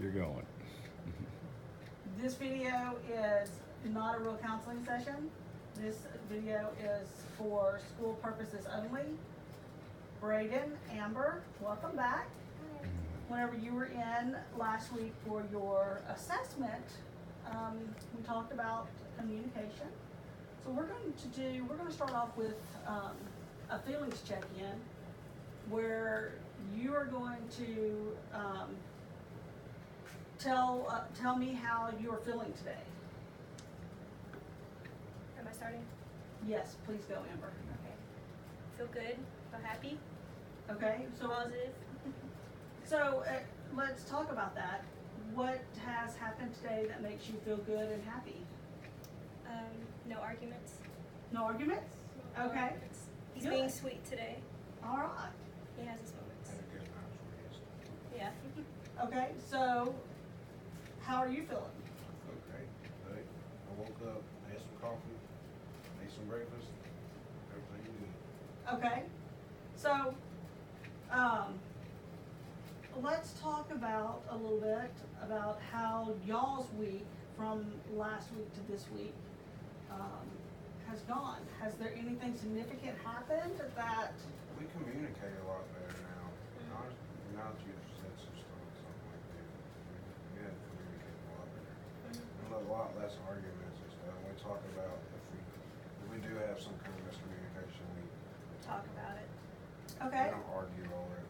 you're going. This video is not a real counseling session. This video is for school purposes only. Brayden, Amber, welcome back. Whenever you were in last week for your assessment, we talked about communication. So we're going to start off with a feelings check-in where you are going to tell me how you are feeling today. Am I starting? Yes, please go, Amber. Okay. Feel good. Feel happy. Okay, so Positive. So let's talk about that. What has happened today that makes you feel good and happy? No arguments. No arguments? No Okay. arguments. He's Good. being sweet today. All right. He has his moments. Had a good night for Yeah. Okay, so how are you feeling? I feel great today. I woke up, had some coffee, ate some breakfast, everything good. Okay, so let's talk about a little bit about how y'all's week from last week to this week has gone. Has there anything significant happened that? We communicate a lot better now. Now that you've said some stuff, something like that, we have communicated a lot better. And a lot less arguments and stuff. We talk about if we do have some kind of miscommunication, we Talk about it. Okay. don't argue over it.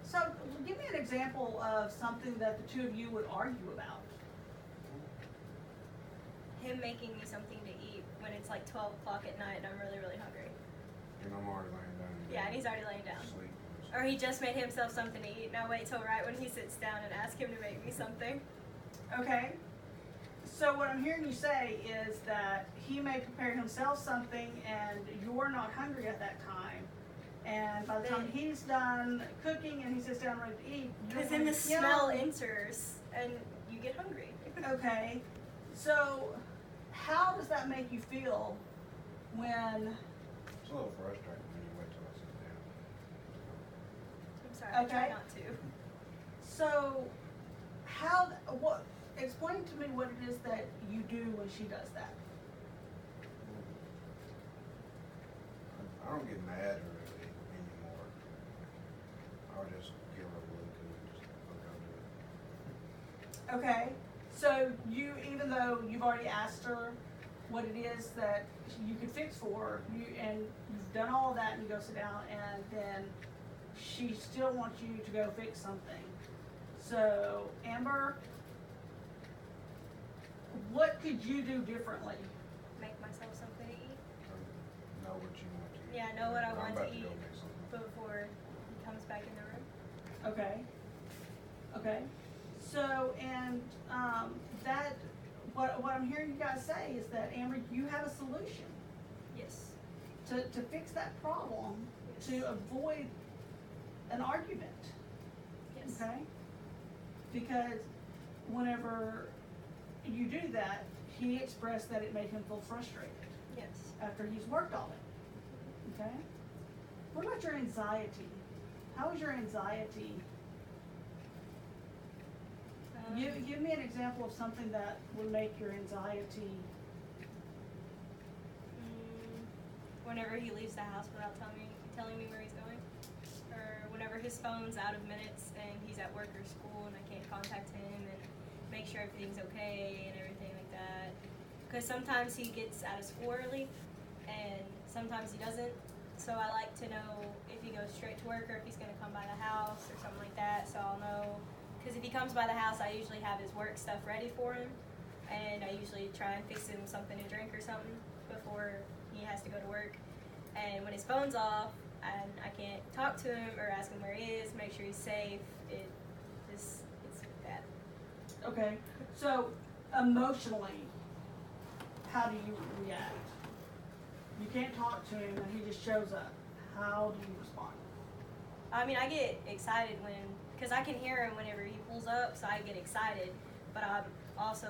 So give me an example of something that the two of you would argue about. Him making me something to eat when it's like 12 o'clock at night and I'm really, really hungry. And I'm already laying down. Yeah, and he's already laying down. Sleep. Or he just made himself something to eat and I wait till right when he sits down and ask him to make me something. Okay? So what I'm hearing you say is that he may prepare himself something and you're not hungry at that time. And by the time he's done cooking and he sits down ready to eat, Because then the smell enters and you get hungry. Okay. So how does that make you feel when? It's a little frustrating when you wait till I sit down. I'm sorry, I try Okay. not to. So explain to me what it is that you do when she does that. I don't get mad really anymore. I'll just give her a look and just look under it. Okay. So you, even though you've already asked her what it is that you could fix for her, and you've done all of that and you go sit down and then she still wants you to go fix something. So Amber, what could you do differently? Make myself something to eat. Or know what you want to eat. Yeah, know what I I'm want about to eat go make something. before he comes back in the room. Okay. Okay. So, and that, what I'm hearing you guys say is that, Amber, you have a solution Yes. to fix that problem, Yes. to avoid an argument. Yes. Okay? Because whenever you do that, he expressed that it made him feel frustrated Yes. after he's worked on it. Okay? What about your anxiety? How is your anxiety? Give me an example of something that would make your anxiety. Whenever he leaves the house without telling me where he's going, or whenever his phone's out of minutes and he's at work or school and I can't contact him and make sure everything's okay and everything like that. Because sometimes he gets out of school early and sometimes he doesn't. So I like to know if he goes straight to work or if he's going to come by the house or something like that, so I'll know. Because if he comes by the house, I usually have his work stuff ready for him, and I usually try and fix him something to drink or something before he has to go to work. And when his phone's off and I can't talk to him or ask him where he is, make sure he's safe, it's bad. Okay, so emotionally, how do you react? You can't talk to him and he just shows up. How do you respond? I mean, I get excited because I can hear him whenever he pulls up, so I get excited. But I'm also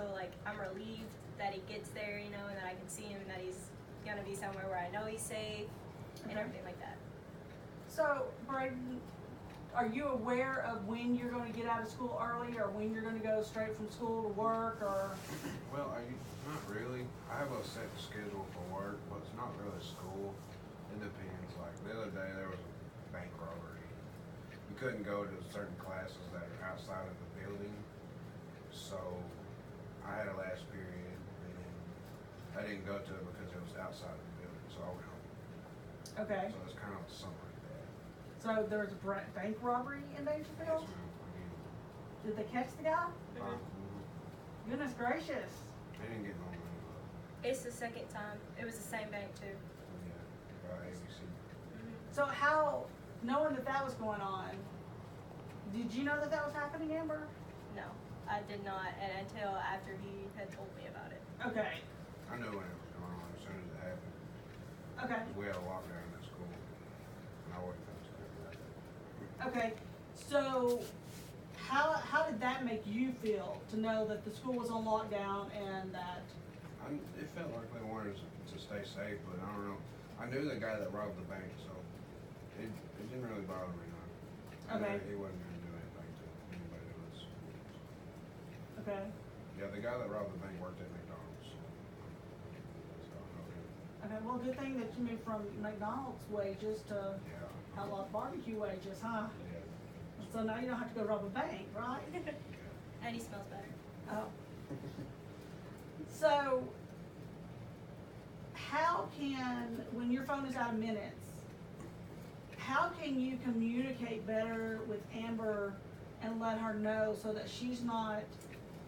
I'm relieved that he gets there, and that I can see him, and that he's gonna be somewhere where I know he's safe, and everything like that. So, Brayden, are you aware of when you're going to get out of school early, or when you're going to go straight from school to work, or? Well, not really. I have a set schedule for work, but it's not really school. It depends. Like the other day, there was a bank robbery. We couldn't go to certain classes that are outside of the building, so I had a last period, and then I didn't go to it because it was outside of the building, so I went home. Okay. So it's kind of something like that. So there was a bank robbery in Dangerfield? Yes, ma'am. Did they catch the guy? Goodness gracious. They didn't get no money, though. It's the second time. It was the same bank too. Yeah, by ABC. So how, knowing that that was going on, did you know that that was happening, Amber? No, I did not, and until after he had told me about it. Okay. I knew when it was going on as soon as it happened. Okay. We had a lockdown at school, and I wasn't going to school about that. Okay. So how did that make you feel to know that the school was on lockdown and that? It felt like they wanted to stay safe, but I don't know. I knew the guy that robbed the bank, so it didn't really bother me none. Okay. He wasn't going to do anything to anybody that was. Okay. Yeah, the guy that robbed the bank worked at McDonald's. So I know him. Okay. Well, good thing that you moved from McDonald's wages to Yeah. Outlaw Barbecue wages, huh? Yeah. So now you don't have to go rob a bank, right? And he smells better. Oh. So, how can, when your phone is out of minutes, how can you communicate better with Amber and let her know so that she's not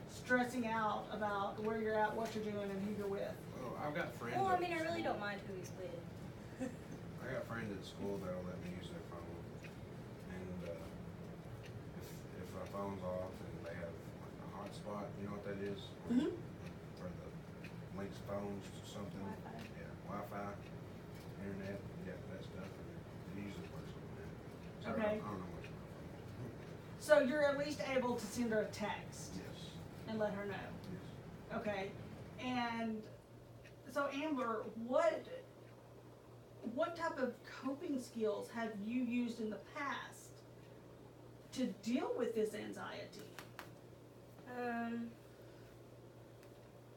stressing out about where you're at, what you're doing, and who you're with? Well, I've got friends. Well, I at mean, I really school. don't mind who he's with. I got friends at school that'll let me use their phone, and if my phone's off and they have like a hotspot, you know what that is? Mhm. Where the links phones to something. Wi-Fi. Yeah, Wi-Fi, internet, yeah, that stuff. And it usually works on that. So Okay. I don't know much about phones. So you're at least able to send her a text Yes. and let her know. Yes. Okay, and so Amber, what type of coping skills have you used in the past to deal with this anxiety?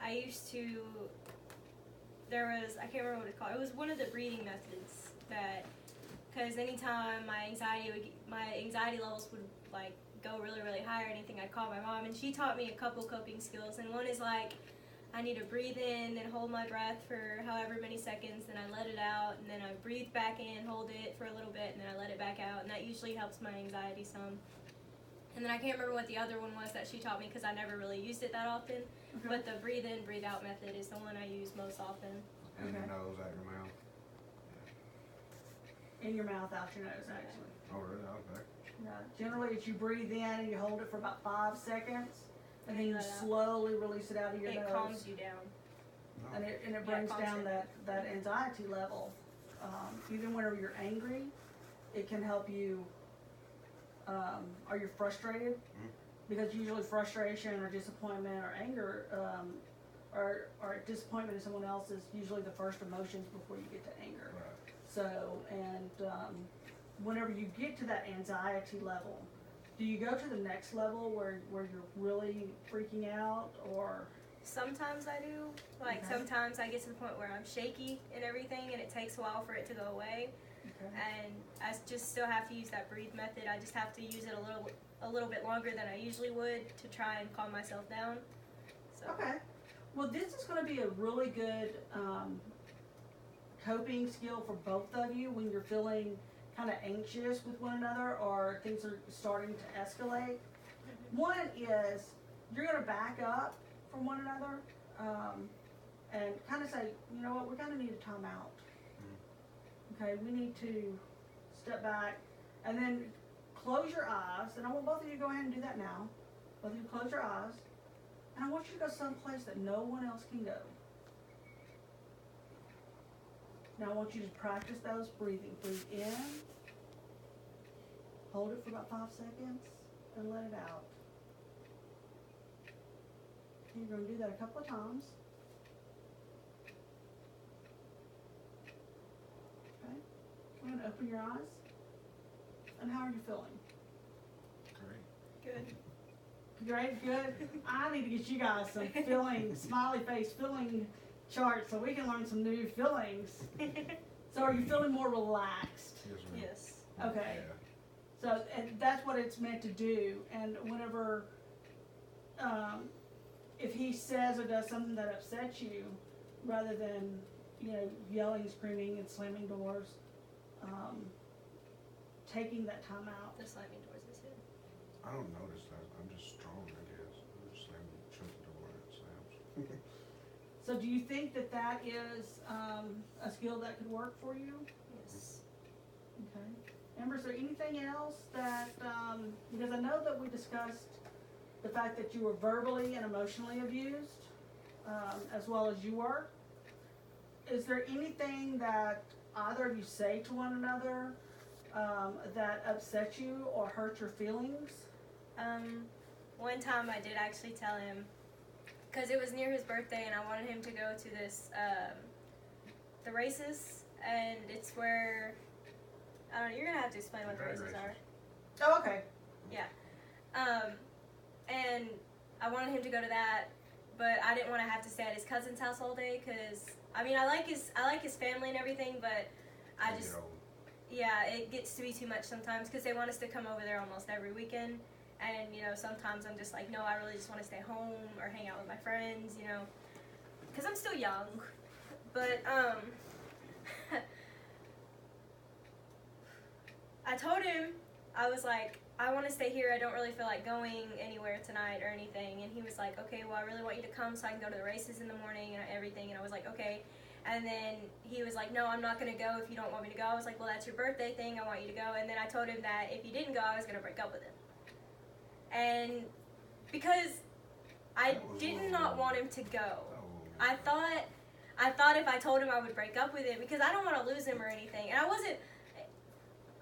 I used to. I can't remember what it's called. It was one of the breathing methods that, because anytime my anxiety levels would like go really, really high or anything, I'd call my mom, and she taught me a couple coping skills. And one is like, I need to breathe in and hold my breath for however many seconds, then I let it out, and then I breathe back in, hold it for a little bit, and then I let it back out, and that usually helps my anxiety some. And then I can't remember what the other one was that she taught me because I never really used it that often, but the breathe in, breathe out method is the one I use most often. And your Okay. nose out your mouth. In your mouth, out your nose, actually. Oh, really? Okay. Yeah. Generally, it's you breathe in and you hold it for about 5 seconds, and then you Let it out. slowly release it out of your It nose. calms you down. No. And it Yeah, brings calms down it. that anxiety level. Even whenever you're angry, it can help you. Are you frustrated? Mhm. Because usually frustration or disappointment or anger or disappointment in someone else is usually the first emotions before you get to anger. Right. So, and whenever you get to that anxiety level, do you go to the next level where you're really freaking out, or? Sometimes I do. Like, Okay. sometimes I get to the point where I'm shaky and everything, and it takes a while for it to go away. Okay. And I just still have to use that breathe method. I just have to use it a little bit longer than I usually would to try and calm myself down. So. Okay. Well, this is going to be a really good coping skill for both of you when you're feeling kind of anxious with one another or things are starting to escalate. One is you're going to back up from one another and kind of say, you know what, we kind of need a timeout. Okay, we need to step back and then close your eyes. And I want both of you to go ahead and do that now. Both of you close your eyes. And I want you to go someplace that no one else can go. Now I want you to practice those breathing. Breathe in. Hold it for about 5 seconds and let it out. You're going to do that a couple of times. Okay. Go ahead and open your eyes. And how are you feeling? Good. Great, good. I need to get you guys some smiley face filling charts so we can learn some new fillings. So are you feeling more relaxed? Yes, ma'am. Yes. Okay. Yeah. So, and that's what it's meant to do. And whenever, if he says or does something that upsets you, rather than, yelling, screaming, and slamming doors, taking that time out. The slamming doors is it. I don't notice that. I'm just strong, I guess. I just slam, shut the door and it slams. So do you think that that is a skill that could work for you? Yes. Okay. Amber, is there anything else that, because I know that we discussed the fact that you were verbally and emotionally abused, as well as you were. Is there anything that either of you say to one another that upset you or hurt your feelings? One time I did actually tell him, because it was near his birthday and I wanted him to go to this, the races, and it's where, I don't know, you're going to have to explain what the races are. Oh, okay. Yeah. And I wanted him to go to that, but I didn't want to have to stay at his cousin's house all day, because, I mean, I like his family and everything, but I just, yeah, it gets to be too much sometimes, because they want us to come over there almost every weekend, and, sometimes I'm just like, no, I really just want to stay home or hang out with my friends, because I'm still young, but, I told him, I was like, I want to stay here, I don't really feel like going anywhere tonight or anything, and he was like, okay, well, I really want you to come so I can go to the races in the morning and everything, and I was like, okay. And then he was like, no, I'm not going to go if you don't want me to go. I was like, well, that's your birthday thing, I want you to go. And then I told him that if he didn't go, I was going to break up with him. And because I did not want him to go. I thought if I told him I would break up with him, because I don't want to lose him or anything. And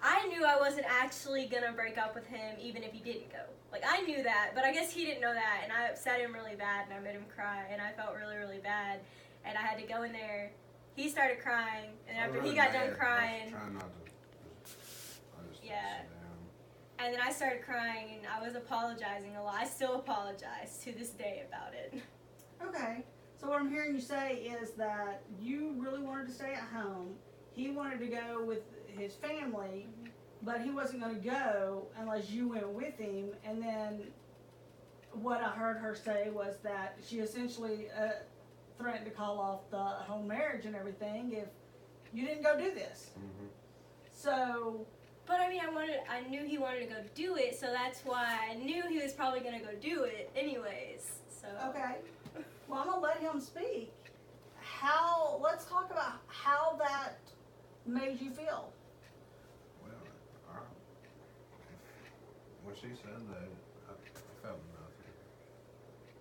I knew I wasn't actually going to break up with him even if he didn't go. Like, I knew that, but I guess he didn't know that, and I upset him really bad, and I made him cry, and I felt really, really bad. And I had to go in there. He started crying, and after he got done crying, I just yeah. sit down. And then I started crying, and I was apologizing a lot. I still apologize to this day about it. Okay. So what I'm hearing you say is that you really wanted to stay at home. He wanted to go with his family, but he wasn't going to go unless you went with him. And then what I heard her say was that she essentially threatened to call off the whole marriage and everything if you didn't go do this. Mm-hmm. So, but I mean, I knew he wanted to go do it, so that's why I knew he was probably going to go do it anyways. So okay. Well, I'm going to let him speak. Let's talk about how that made you feel. Well, when she said that, I felt nothing.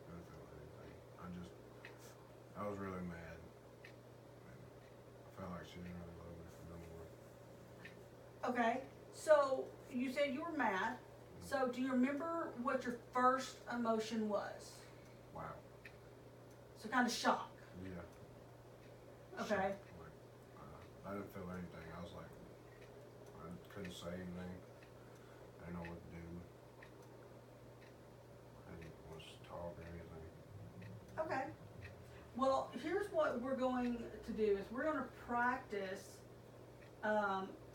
I didn't feel anything. I was really mad. I felt like she didn't really love me no more. Okay. So you said you were mad. So do you remember what your first emotion was? Wow. So kind of shock. Yeah. Okay. Like, I didn't feel anything. I was like, I couldn't say anything. I didn't know what to do. I didn't want to talk or anything. Okay. Well, here's what we're going to do is we're going to practice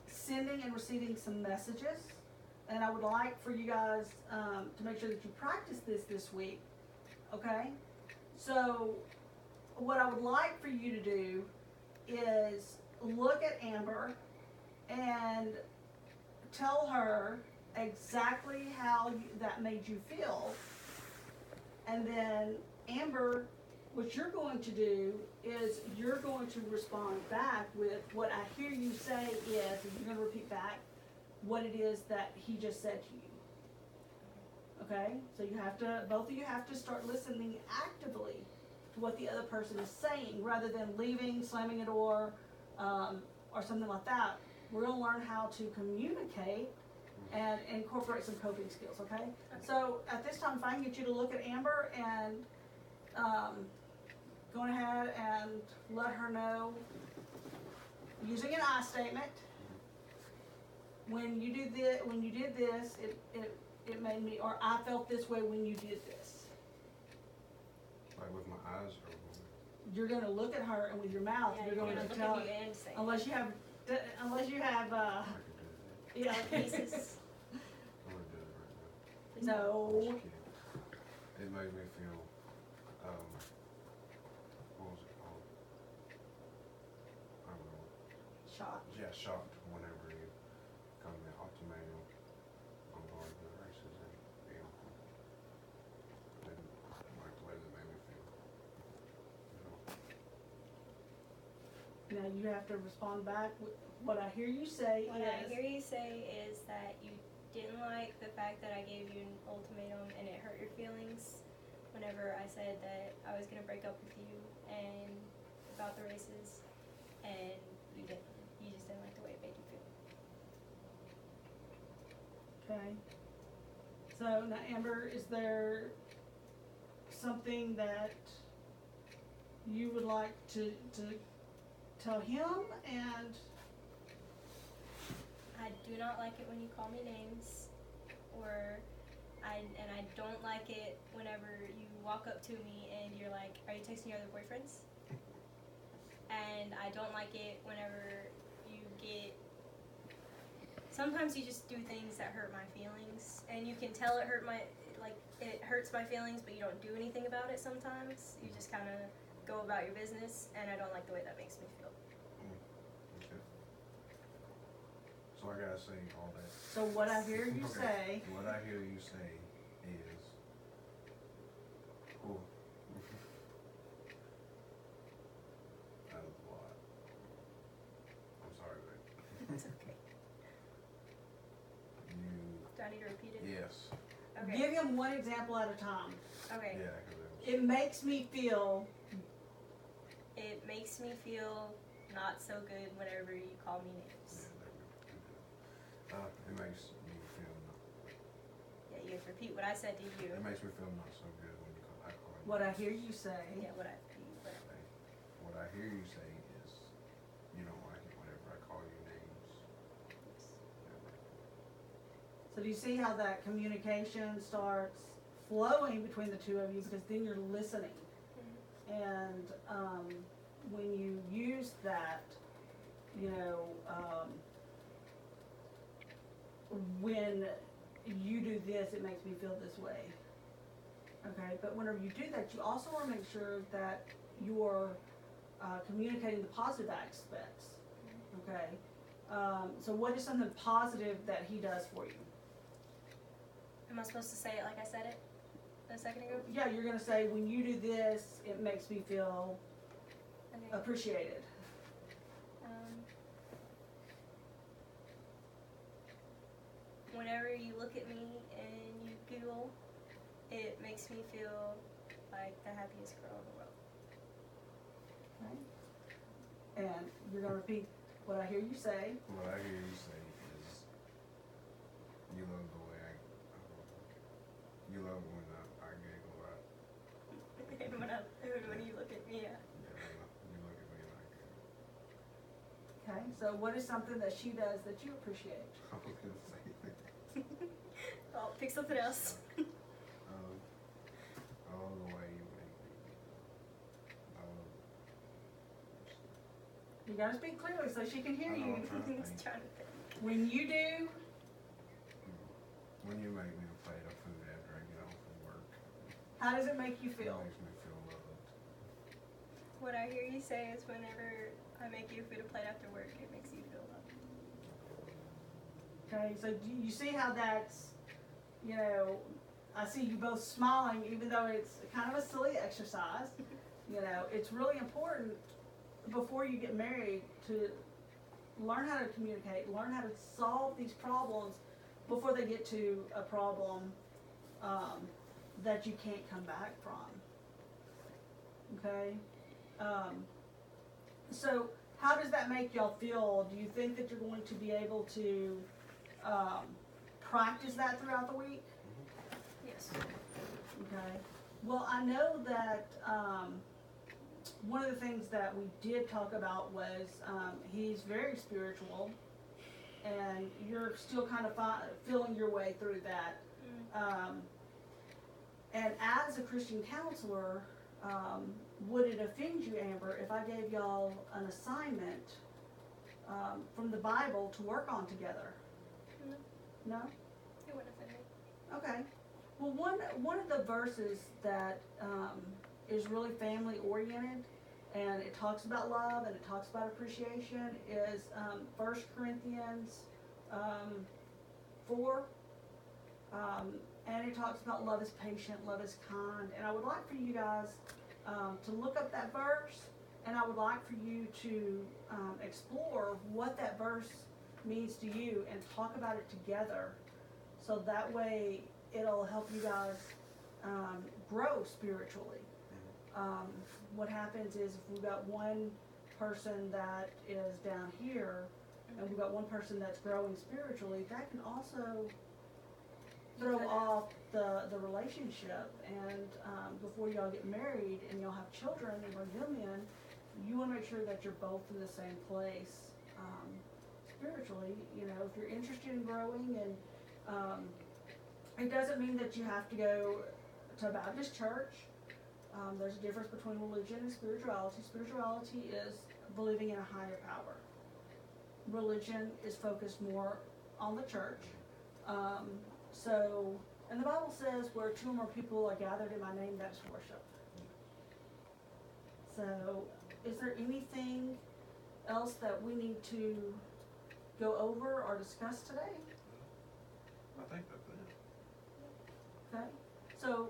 sending and receiving some messages. And I would like for you guys to make sure that you practice this week. Okay? So what I would like for you to do is look at Amber and tell her exactly how that made you feel. And then Amber, what you're going to do is you're going to respond back with what I hear you say is, and you're going to repeat back what it is that he just said to you. Okay? So both of you have to start listening actively to what the other person is saying rather than leaving, slamming a door, or something like that. We're going to learn how to communicate and incorporate some coping skills, okay? So at this time, if I can get you to look at Amber and go ahead and let her know using an I statement. When you did this, it it made me, or I felt this way when you did this. Like with my eyes or with You're gonna look at her and with your mouth, Yeah, you're you're going gonna to look tell, at me and say. unless you have, I could do that. yeah. Telekinesis. I'm gonna do it right now. Please No. I just can't. It made me feel, what was it called? I don't know. Shot. Yeah, shocked whenever you come to ultimatum on going to the races and being home. I didn't like the way that made me feel. You know? Now you have to respond back with what I hear you say What I hear is, you say is that you didn't like the fact that I gave you an ultimatum and it hurt your feelings whenever I said that I was gonna break up with you and about the races, and you didn't. You just didn't like the way it made you feel. okay? So now Amber, is there something that you would like to tell him? And I do not like it when you call me names, or I don't like it whenever you walk up to me and you're like, "Are you texting your other boyfriends?" And I don't like it whenever you get. Sometimes you just do things that hurt my feelings, and you can tell it hurts my feelings, but you don't do anything about it. Sometimes you just kind of go about your business, and I don't like the way that makes me feel. Okay. So I gotta say all that. so what I hear you Okay. say, What I hear you say is, cool. That was a lot. I'm sorry, babe. It's okay. Do I need to repeat it? Yes. Okay. give him one example at a time. Okay. Yeah, cause It makes me feel, It makes me feel not so good whenever you call me yeah, names. there we go. It makes me feel Yeah, you have to repeat what I said to you. it makes me feel not so good when I call you. what I hear you say, Yeah, what I What I hear you say is, you don't like it whenever I call you names. so do you see how that communication starts flowing between the two of you, because then you're listening. And when you use that, you know, when you do this, it makes me feel this way. Okay, but whenever you do that, you also want to make sure that you're communicating the positive aspects. Okay, so what is something positive that he does for you? Am I supposed to say it like I said it a second ago? Yeah, you're gonna say, when you do this, it makes me feel Okay. appreciated. Whenever you look at me and you giggle, it makes me feel like the happiest girl in the world. Okay. And you're gonna repeat what I hear you say. What I hear you say is, you love the way you love when I giggle, right? And when you look at me, yeah. Yeah, you look at me and I giggle. Okay, so what is something that she does that you appreciate? I was gonna say that. I'll pick something else. I love the way you make me. I love. You gotta speak clearly so she can hear I know, you. I'm trying to He's think. trying to think. When you do, When you make me a plate of food after I get home from work, how does it make you it feel? makes me feel loved. What I hear you say is, whenever I make you food a plate after work, it makes you feel loved. Okay, so do you see how that's, you know, I see you both smiling, even though it's kind of a silly exercise. You know, it's really important before you get married to learn how to communicate, learn how to solve these problems before they get to a problem that you can't come back from. Okay? So how does that make y'all feel? Do you think that you're going to be able to practice that throughout the week? Yes. Okay. Well, I know that one of the things that we did talk about was he's very spiritual, and you're still kind of feeling your way through that. And as a Christian counselor, would it offend you, Amber, if I gave y'all an assignment from the Bible to work on together? No. No? It wouldn't offend me. Okay. Well, one of the verses that is really family oriented, and it talks about love and it talks about appreciation, is 1 Corinthians 4. And it talks about love is patient, love is kind. And I would like for you guys to look up that verse, and I would like for you to explore what that verse means to you and talk about it together. So that way it'll help you guys grow spiritually. What happens is if we've got one person that is down here and we've got one person that's growing spiritually, that can also throw off the relationship. And before y'all get married and y'all have children and bring them in, you want to make sure that you're both in the same place spiritually. You know, if you're interested in growing, and it doesn't mean that you have to go to a Baptist church. There's a difference between religion and spirituality. Spirituality is believing in a higher power. Religion is focused more on the church. And the Bible says where 2 or more people are gathered in my name, that's worship. So, is there anything else that we need to go over or discuss today? I think that's it. Okay. So,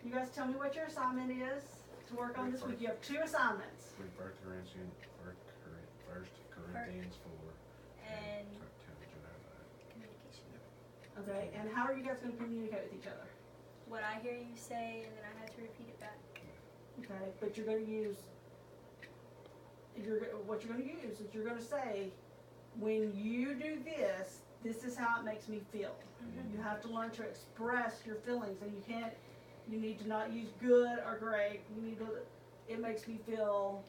you guys tell me what your assignment is to work on this week. You have 2 assignments. Read 1 Corinthians 4 And communication. Okay, and how are you guys going to communicate with each other? What I hear you say, and then I have to repeat it back. Okay, but you're going to use, what you're going to use is you're going to say, when you do this, this is how it makes me feel. You have to learn to express your feelings, and you need to not use good or great. It makes me feel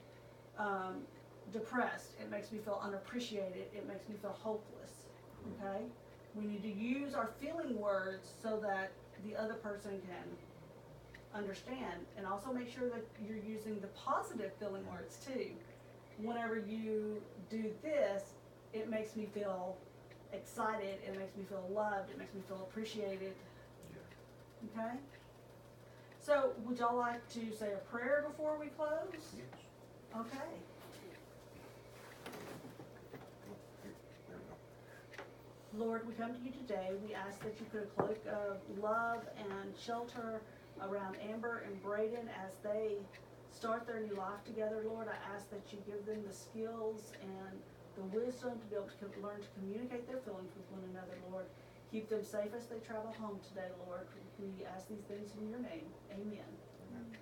depressed. It makes me feel unappreciated. It makes me feel hopeless. Okay? We need to use our feeling words so that the other person can understand, and also make sure that you're using the positive feeling words too. Whenever you do this, it makes me feel excited, it makes me feel loved, it makes me feel appreciated. Okay? So, would y'all like to say a prayer before we close? Yes. Okay. Lord, we come to you today. We ask that you put a cloak of love and shelter around Amber and Brayden as they start their new life together. Lord, I ask that you give them the skills and the wisdom to be able to learn to communicate their feelings with one another, Lord. Keep them safe as they travel home today, Lord. We ask these things in your name. Amen. Amen.